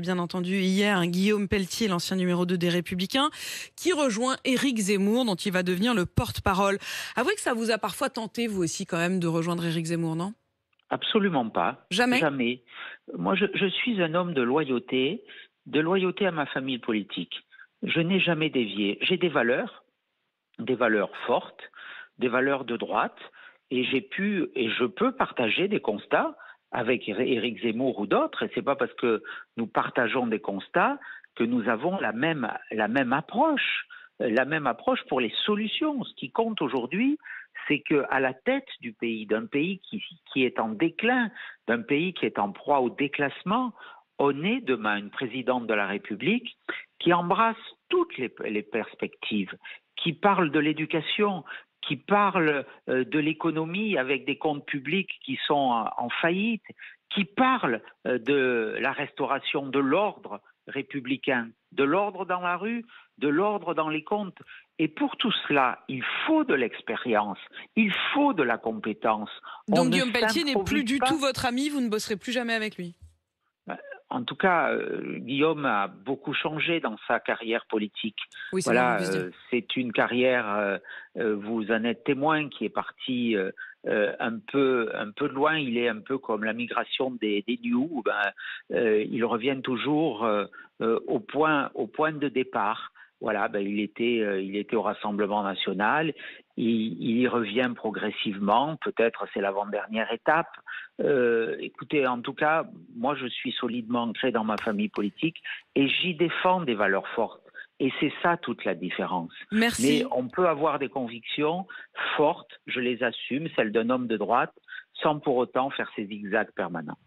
Bien entendu, hier, Guillaume Pelletier, l'ancien numéro 2 des Républicains, qui rejoint Éric Zemmour, dont il va devenir le porte-parole. Avouez que ça vous a parfois tenté, vous aussi, quand même, de rejoindre Éric Zemmour, non? Absolument pas, Jamais? jamais. Moi, je suis un homme de loyauté à ma famille politique. Je n'ai jamais dévié. J'ai des valeurs fortes, des valeurs de droite, et j'ai pu et je peux partager des constats avec Éric Zemmour ou d'autres. Et c'est pas parce que nous partageons des constats que nous avons la même approche pour les solutions. Ce qui compte aujourd'hui, c'est qu'à la tête du pays, d'un pays qui est en déclin, d'un pays qui est en proie au déclassement, on est demain une présidente de la République qui embrasse toutes les perspectives, qui parle de l'éducation, qui parle de l'économie avec des comptes publics qui sont en faillite, qui parle de la restauration de l'ordre républicain, de l'ordre dans la rue, de l'ordre dans les comptes. Et pour tout cela, il faut de l'expérience, il faut de la compétence. On Donc ne Guillaume Pelletier n'est plus s'improvise du tout pas. votre ami, vous ne bosserez plus jamais avec lui? En tout cas, Guillaume a beaucoup changé dans sa carrière politique. Oui, c'est le moins qu'on Voilà, puisse dire. c'est une carrière, vous en êtes témoin, qui est partie un peu loin. Il est un peu comme la migration des New. Ils reviennent toujours au point de départ. Voilà, il était au Rassemblement national. Il y revient progressivement. Peut-être c'est l'avant-dernière étape. Écoutez, en tout cas, moi je suis solidement ancré dans ma famille politique et j'y défends des valeurs fortes. Et c'est ça toute la différence. Mais Merci. on peut avoir des convictions fortes, je les assume, celles d'un homme de droite, sans pour autant faire ces zigzags permanents.